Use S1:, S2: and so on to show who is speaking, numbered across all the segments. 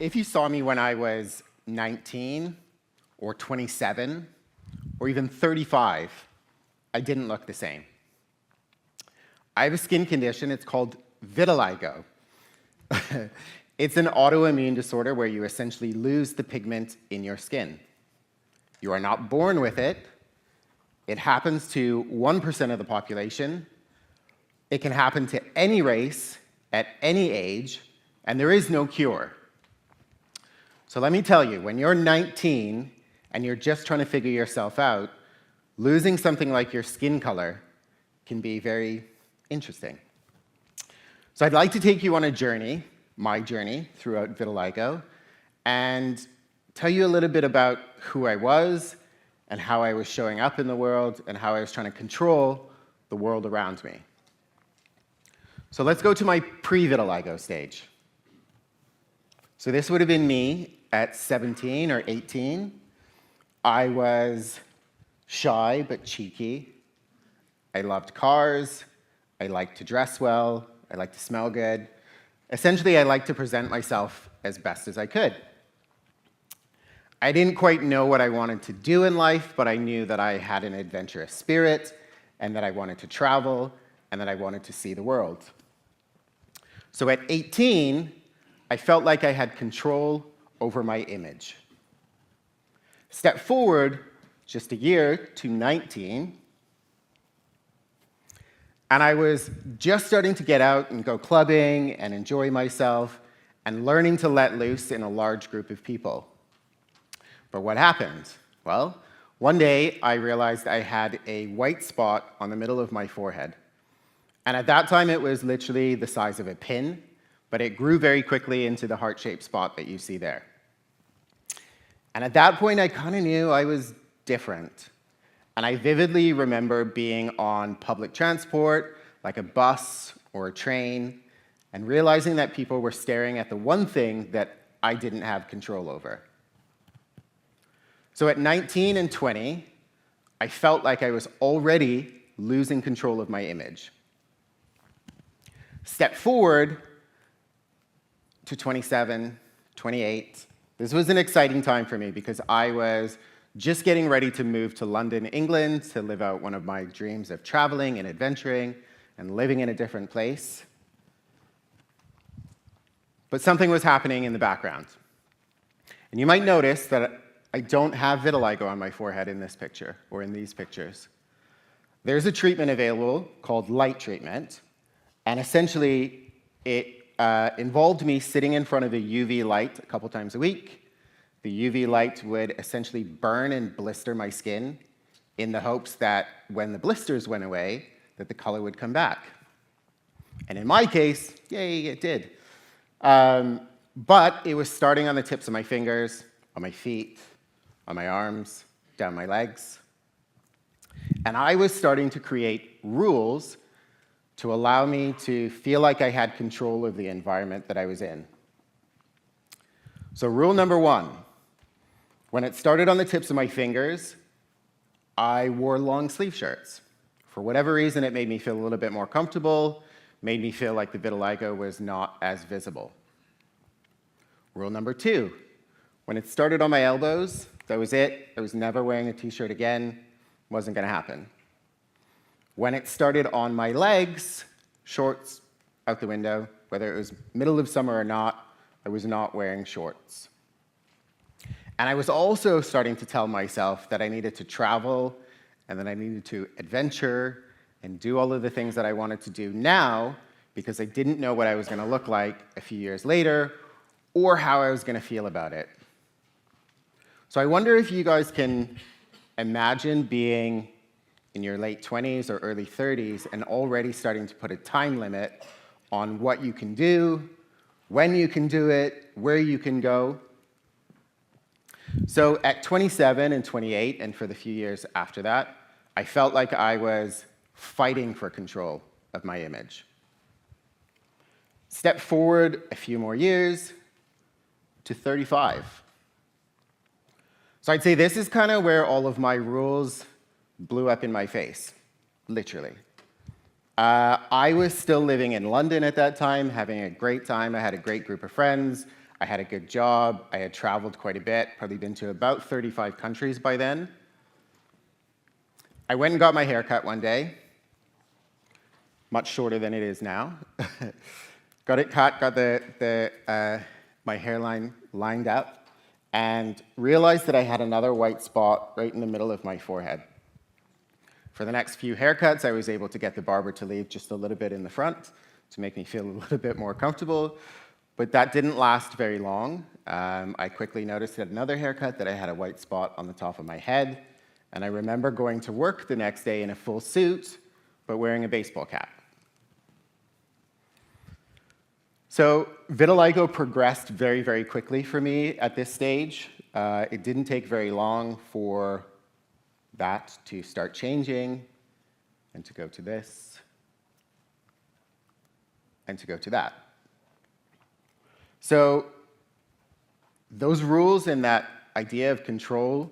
S1: if you saw me when I was 19 or 27 or even 35, I didn't look the same. I have a skin condition, it's called vitiligo. It's an autoimmune disorder where you essentially lose the pigment in your skin. You are not born with it. It happens to 1% of the population. It can happen to any race, at any age, and there is no cure. So let me tell you, when you're 19 and you're just trying to figure yourself out, losing something like your skin color can be very interesting. So I'd like to take you on a journey, my journey throughout vitiligo, and tell you a little bit about who I was and how I was showing up in the world and how I was trying to control the world around me. So let's go to my pre-vitiligo stage. So this would have been me at 17 or 18. I was shy but cheeky. I loved cars. I liked to dress well. I liked to smell good. Essentially, I liked to present myself as best as I could. I didn't quite know what I wanted to do in life, but I knew that I had an adventurous spirit and that I wanted to travel and that I wanted to see the world. So at 18, I felt like I had control over my image. Step forward just a year to 19, and I was just starting to get out and go clubbing and enjoy myself and learning to let loose in a large group of people. But what happened? Well, one day I realized I had a white spot on the middle of my forehead. And at that time, it was literally the size of a pin, but it grew very quickly into the heart-shaped spot that you see there. And at that point, I kind of knew I was different. And I vividly remember being on public transport, like a bus or a train, and realizing that people were staring at the one thing that I didn't have control over. So at 19 and 20, I felt like I was already losing control of my image. Step forward to 27, 28. This was an exciting time for me because I was just getting ready to move to London, England, to live out one of my dreams of traveling and adventuring and living in a different place. But something was happening in the background. And you might notice that I don't have vitiligo on my forehead in this picture or in these pictures. There's a treatment available called light treatment, and essentially it involved me sitting in front of a UV light a couple times a week. The UV light would essentially burn and blister my skin in the hopes that when the blisters went away, that the color would come back. And in my case, yay, it did. But it was starting on the tips of my fingers, on my feet, on my arms, down my legs. And I was starting to create rules to allow me to feel like I had control of the environment that I was in. So rule number one, when it started on the tips of my fingers, I wore long sleeve shirts. For whatever reason, it made me feel a little bit more comfortable, made me feel like the vitiligo was not as visible. Rule number two, when it started on my elbows, that was it. I was never wearing a t-shirt again. Wasn't gonna happen. When it started on my legs, shorts out the window, whether it was middle of summer or not, I was not wearing shorts. And I was also starting to tell myself that I needed to travel and that I needed to adventure and do all of the things that I wanted to do now because I didn't know what I was going to look like a few years later or how I was going to feel about it. So I wonder if you guys can imagine being in your late 20s or early 30s and already starting to put a time limit on what you can do, when you can do it, where you can go. So at 27 and 28, and for the few years after that, I felt like I was fighting for control of my image. Step forward a few more years to 35. So I'd say this is kind of where all of my rules blew up in my face, literally. I was still living in London at that time, having a great time. I had a great group of friends. I had a good job. I had traveled quite a bit, probably been to about 35 countries by then. I went and got my hair cut one day, much shorter than it is now. Got it cut, got my hairline lined up, and realized that I had another white spot right in the middle of my forehead. For the next few haircuts, I was able to get the barber to leave just a little bit in the front to make me feel a little bit more comfortable, but that didn't last very long. I quickly noticed at another haircut that I had a white spot on the top of my head, and I remember going to work the next day in a full suit, but wearing a baseball cap. So vitiligo progressed very, very quickly for me at this stage. It didn't take very long for that to start changing, and to go to this, and to go to that. So those rules and that idea of control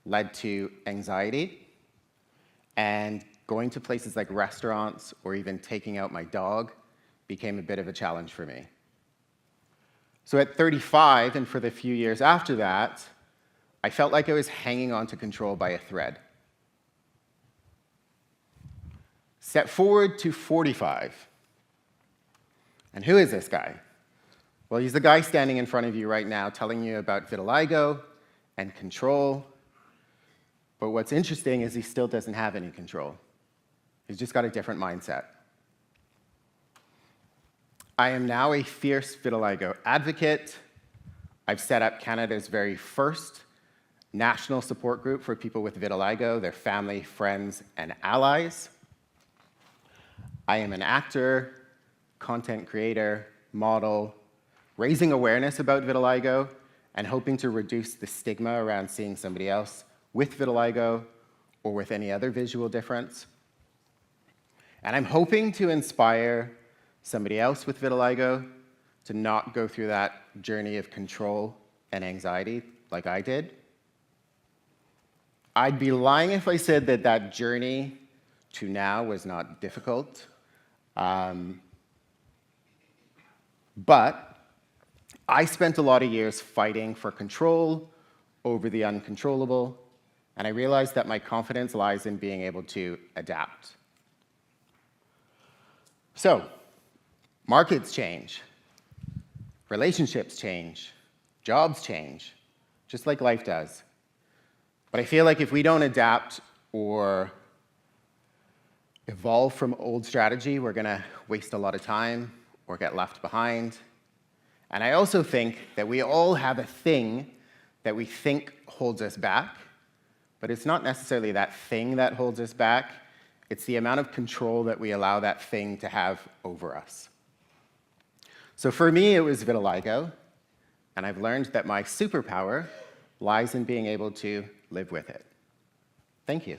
S1: led to anxiety, and going to places like restaurants or even taking out my dog became a bit of a challenge for me. So at 35, and for the few years after that, I felt like I was hanging on to control by a thread. Step forward to 45. And who is this guy? Well, he's the guy standing in front of you right now telling you about vitiligo and control. But what's interesting is he still doesn't have any control. He's just got a different mindset. I am now a fierce vitiligo advocate. I've set up Canada's very first national support group for people with vitiligo, their family, friends, and allies. I am an actor, content creator, model, raising awareness about vitiligo and hoping to reduce the stigma around seeing somebody else with vitiligo or with any other visual difference. And I'm hoping to inspire somebody else with vitiligo to not go through that journey of control and anxiety like I did. I'd be lying if I said that that journey to now was not difficult. But I spent a lot of years fighting for control over the uncontrollable, and I realized that my confidence lies in being able to adapt. So, markets change, relationships change, jobs change, just like life does. But I feel like if we don't adapt or evolve from old strategy, we're going to waste a lot of time or get left behind. And I also think that we all have a thing that we think holds us back, but it's not necessarily that thing that holds us back. It's the amount of control that we allow that thing to have over us. So for me, it was vitiligo, and I've learned that my superpower lies in being able to live with it. Thank you.